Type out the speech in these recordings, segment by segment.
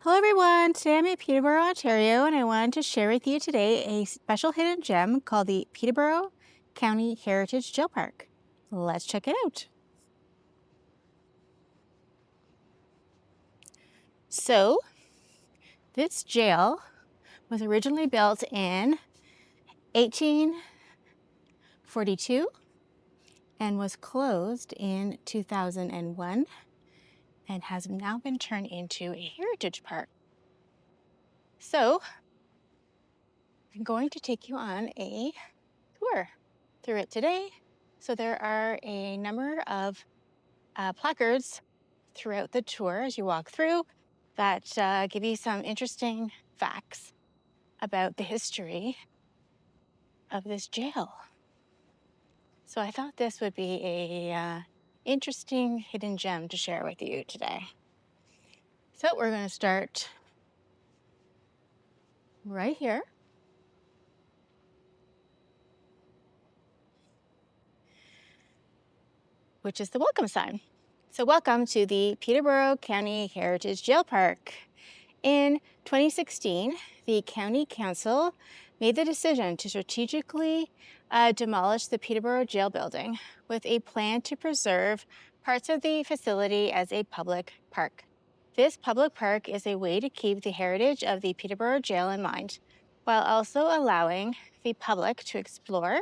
Hello everyone, today I'm in Peterborough, Ontario, and I wanted to share with you today a special hidden gem called the Peterborough County Heritage Jail Park. Let's check it out. So, this jail was originally built in 1842 and was closed in 2001 and has now been turned into a heritage park. So, I'm going to take you on a tour through it today. So there are a number of placards throughout the tour as you walk through that give you some interesting facts about the history of this jail. So I thought this would be a interesting hidden gem to share with you today. So we're going to start right here. Which is the welcome sign. So welcome to the Peterborough County Heritage Jail Park. In 2016, the County Council made the decision to strategically demolish the Peterborough Jail building with a plan to preserve parts of the facility as a public park. This public park is a way to keep the heritage of the Peterborough Jail in mind, while also allowing the public to explore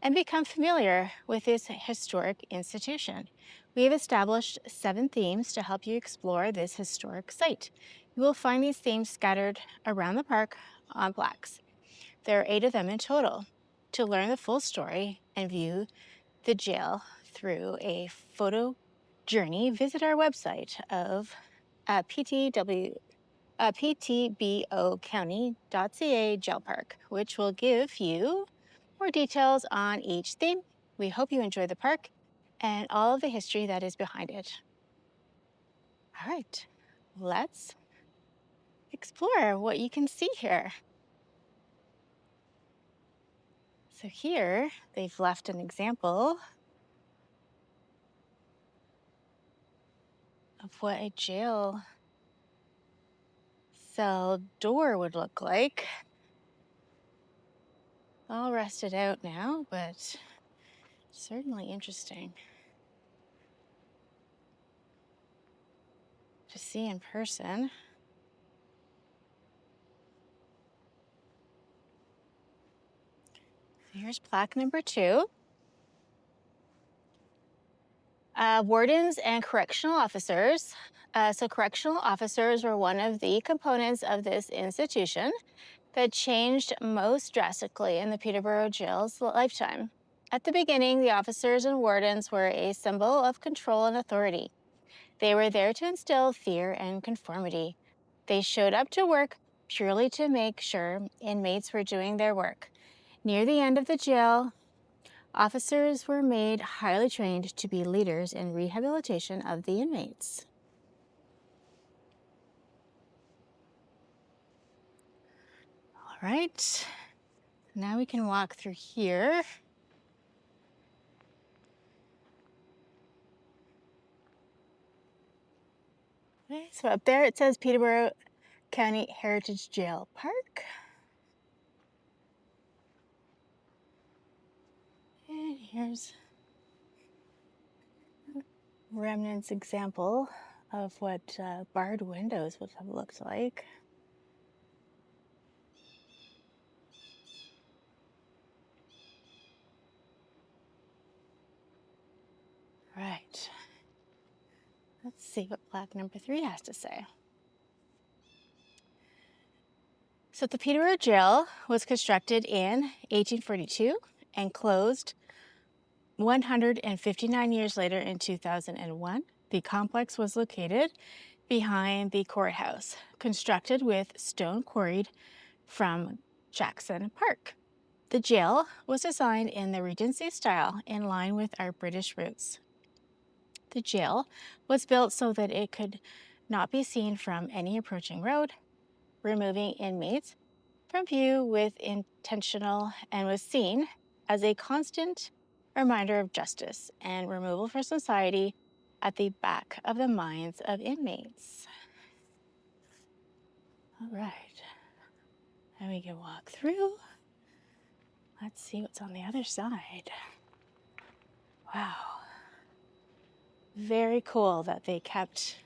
and become familiar with this historic institution. We have established 7 themes to help you explore this historic site. You will find these themes scattered around the park on plaques. There are 8 of them in total. To learn the full story and view the jail through a photo journey, visit our website of ptbocounty.ca jail park, which will give you more details on each theme. We hope you enjoy the park and all of the history that is behind it. All right, let's explore what you can see here. So here they've left an example of what a jail cell door would look like. All rusted out now, but certainly interesting to see in person. So here's plaque number 2. Wardens and correctional officers. So correctional officers were one of the components of this institution that changed most drastically in the Peterborough Jail's lifetime. At the beginning, the officers and wardens were a symbol of control and authority. They were there to instill fear and conformity. They showed up to work purely to make sure inmates were doing their work. Near the end of the jail, officers were made highly trained to be leaders in rehabilitation of the inmates. All right, now we can walk through here. Okay, so up there it says Peterborough County Heritage Jail Park. And here's remnants example of what barred windows would have looked like. Right. Let's see what plaque number 3 has to say. So the Peterborough Jail was constructed in 1842 and closed 159 years later in 2001. The complex was located behind the courthouse, constructed with stone quarried from Jackson Park. The jail was designed in the Regency style, in line with our British roots. The jail was built so that it could not be seen from any approaching road, removing inmates from view with intentional, and was seen as a constant reminder of justice and removal from society at the back of the minds of inmates. All right. Now we can walk through. Let's see what's on the other side. Wow. Very cool that they kept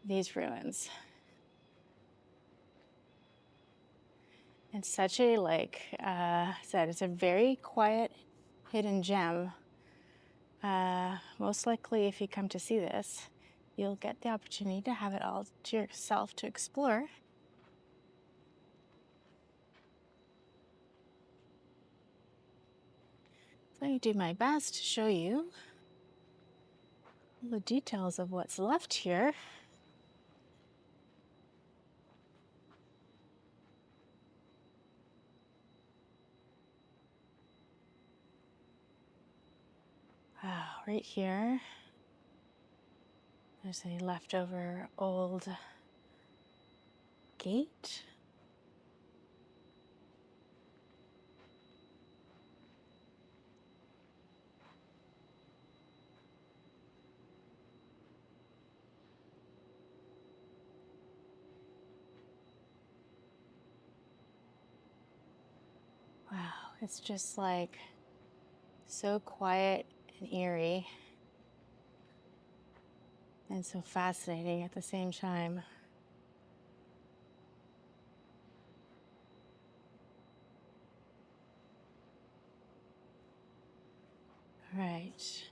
these ruins. And such a, like said, it's a very quiet, hidden gem. Most likely, if you come to see this, you'll get the opportunity to have it all to yourself to explore. So I do my best to show you all the details of what's left here. Wow, right here, there's a leftover old gate. Wow, it's just like so quiet and eerie and so fascinating at the same time. All right.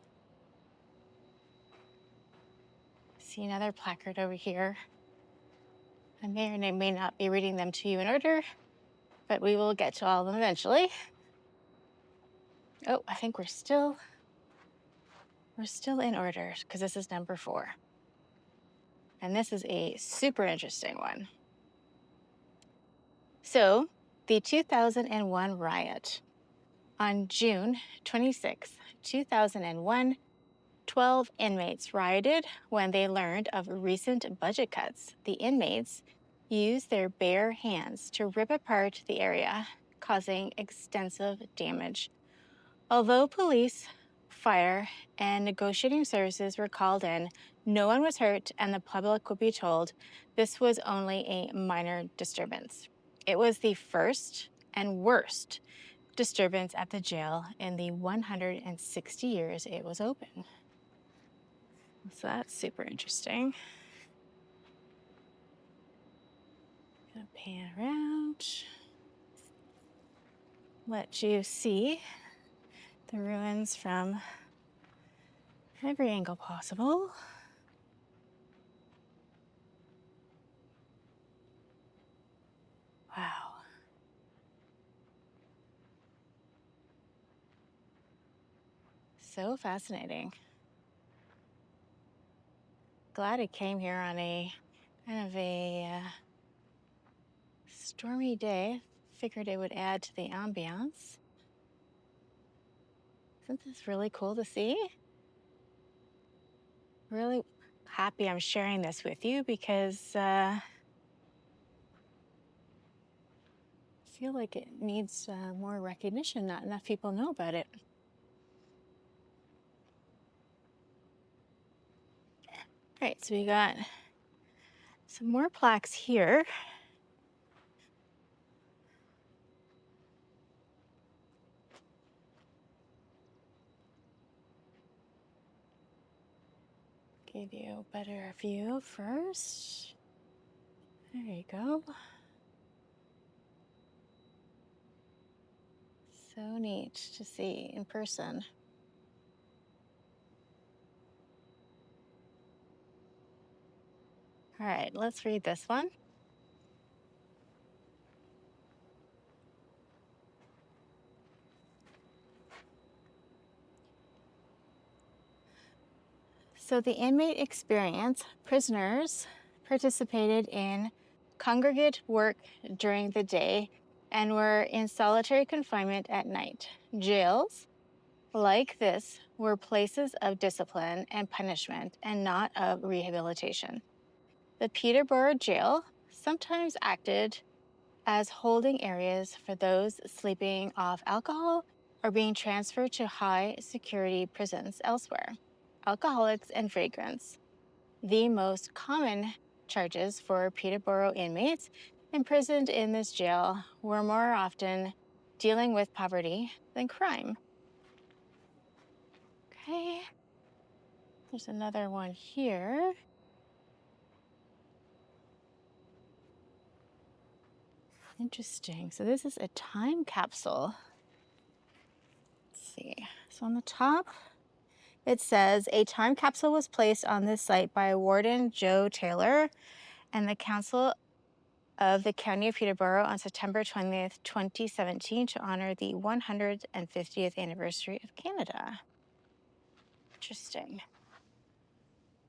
See another placard over here. I may or may not be reading them to you in order, but we will get to all of them eventually. Oh, I think we're still in order because this is number 4. And this is a super interesting one. So, the 2001 riot. On June 26, 2001, 12 inmates rioted when they learned of recent budget cuts. The inmates used their bare hands to rip apart the area, causing extensive damage. Although police, fire, and negotiating services were called in, no one was hurt, and the public would be told this was only a minor disturbance. It was the first and worst disturbance at the jail in the 160 years it was open. So that's super interesting. Gonna pan around, let you see the ruins from every angle possible. Wow. So fascinating. Glad it came here on a kind of a stormy day. Figured it would add to the ambiance. Isn't this really cool to see? Really happy I'm sharing this with you because I feel like it needs more recognition. Not enough people know about it. All right, so we got some more plaques here. Give you a better view first. There you go. So neat to see in person. All right, let's read this one. So the inmate experience, prisoners participated in congregate work during the day and were in solitary confinement at night. Jails like this were places of discipline and punishment and not of rehabilitation. The Peterborough Jail sometimes acted as holding areas for those sleeping off alcohol or being transferred to high security prisons elsewhere. Alcoholics and vagrants. The most common charges for Peterborough inmates imprisoned in this jail were more often dealing with poverty than crime. Okay, there's another one here. Interesting. So this is a time capsule. Let's see. So on the top, it says a time capsule was placed on this site by Warden Joe Taylor and the Council of the County of Peterborough on September 20th, 2017 to honor the 150th anniversary of Canada. Interesting.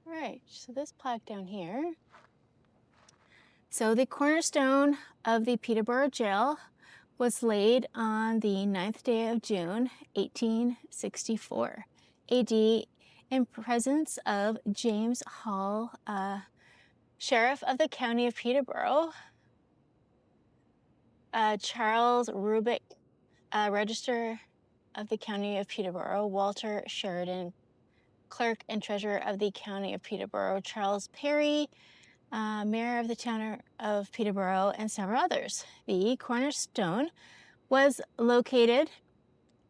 All right, so this plaque down here. So the cornerstone of the Peterborough Jail was laid on the 9th day of June, 1864 AD, in presence of James Hall, Sheriff of the County of Peterborough, Charles Rubick, Register of the County of Peterborough, Walter Sheridan, Clerk and Treasurer of the County of Peterborough, Charles Perry, Mayor of the Town of Peterborough, and several others. The cornerstone was located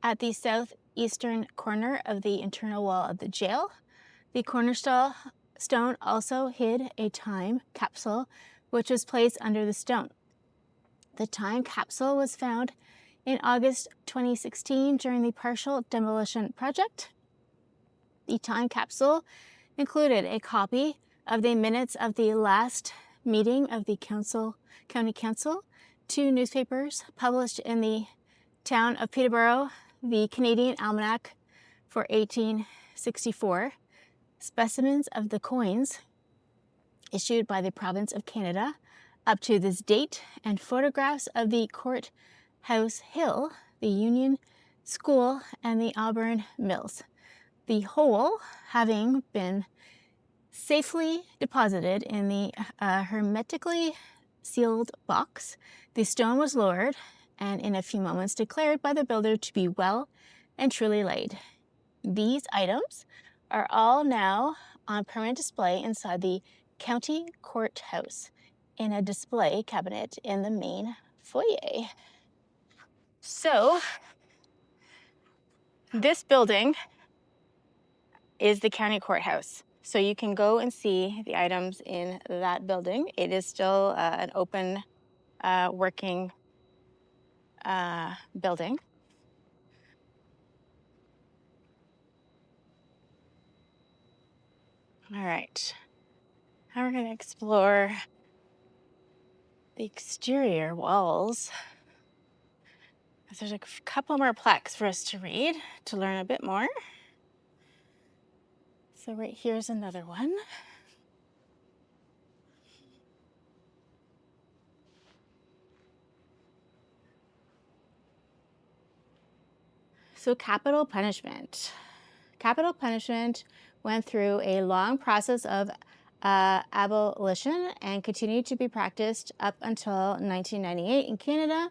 at the southeastern corner of the internal wall of the jail. The cornerstone also hid a time capsule, which was placed under the stone. The time capsule was found in August 2016 during the partial demolition project. The time capsule included a copy of the minutes of the last meeting of the County Council, 2 newspapers published in the town of Peterborough, the Canadian Almanac for 1864, specimens of the coins issued by the province of Canada up to this date, and photographs of the Courthouse Hill, the Union School, and the Auburn Mills. The whole having been safely deposited in the hermetically sealed box, the stone was lowered and in a few moments declared by the builder to be well and truly laid. These items are all now on permanent display inside the county courthouse in a display cabinet in the main foyer. So this building is the county courthouse. So you can go and see the items in that building. It is still an open, working building. All right, now we're gonna explore the exterior walls. There's a couple more plaques for us to read to learn a bit more. So right here's another one. So capital punishment. Capital punishment went through a long process of abolition and continued to be practiced up until 1998 in Canada.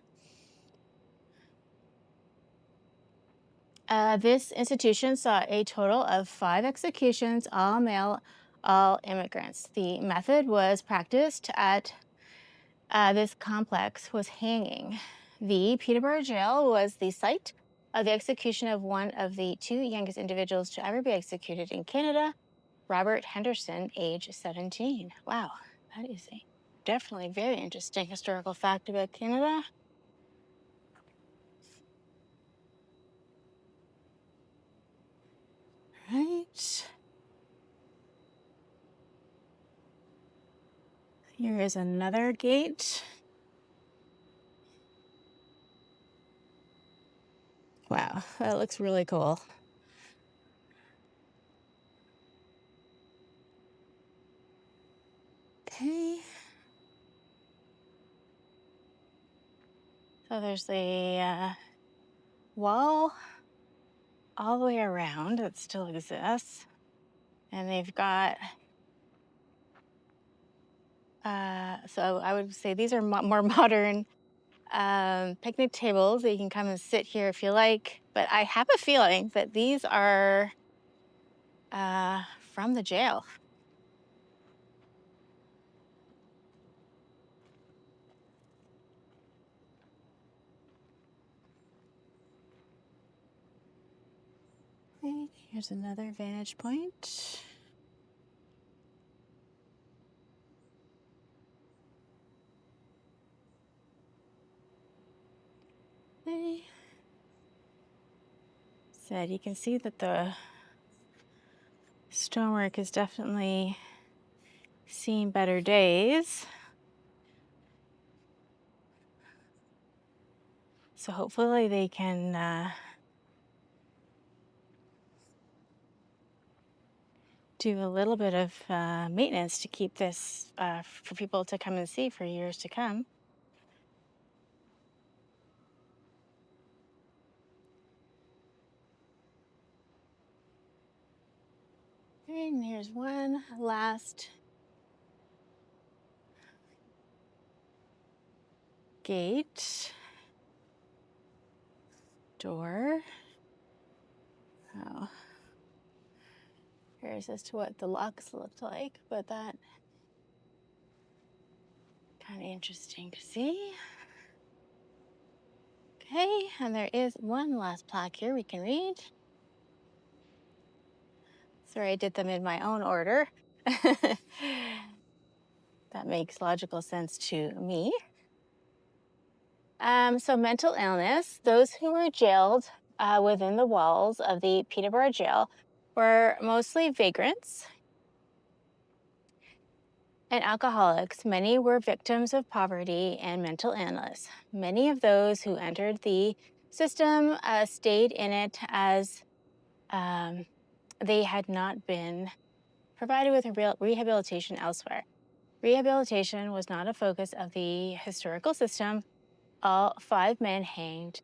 This institution saw a total of 5 executions, all male, all immigrants. The method was practiced at this complex was hanging. The Peterborough Jail was the site of the execution of one of the 2 youngest individuals to ever be executed in Canada, Robert Henderson, age 17. Wow, that is a definitely very interesting historical fact about Canada. Right. Here is another gate. Wow, that looks really cool. Okay. So there's the wall all the way around that still exists. And they've got, so I would say these are more modern picnic tables that you can come and sit here if you like. But I have a feeling that these are from the jail. Okay, here's another vantage point. Okay. So you can see that the stonework is definitely seen better days. So hopefully they can do a little bit of maintenance to keep this for people to come and see for years to come. And here's one last gate, door. Oh, here's as to what the locks looked like, but that kind of interesting to see. Okay, and there is one last plaque here we can read. Sorry, I did them in my own order. That makes logical sense to me. So mental illness, those who were jailed within the walls of the Peterborough Jail were mostly vagrants and alcoholics. Many were victims of poverty and mental illness. Many of those who entered the system stayed in it as they had not been provided with rehabilitation elsewhere. Rehabilitation was not a focus of the historical system. All 5 men hanged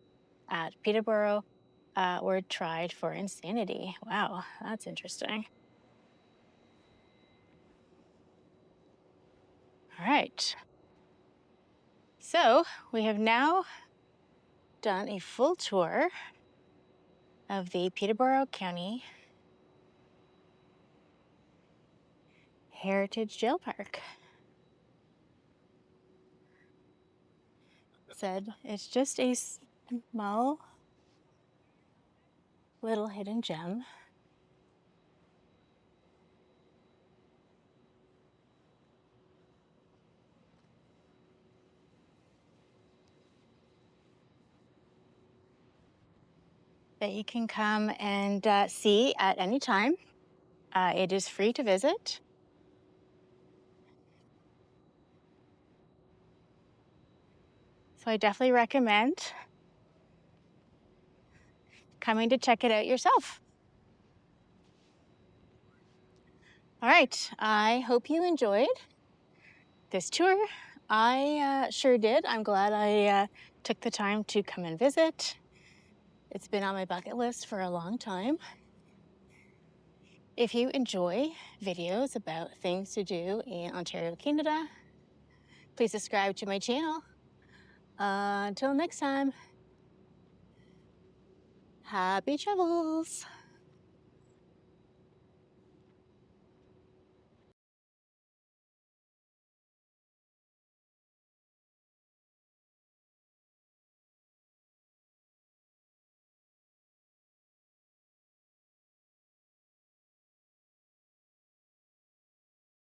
at Peterborough were tried for insanity. Wow, that's interesting. All right. So we have now done a full tour of the Peterborough County Heritage Jail Park. Said it's just a small little hidden gem. That you can come and see at any time. It is free to visit. So I definitely recommend coming to check it out yourself. All right, I hope you enjoyed this tour. I sure did. I'm glad I took the time to come and visit. It's been on my bucket list for a long time. If you enjoy videos about things to do in Ontario, Canada, please subscribe to my channel. Until next time, happy travels.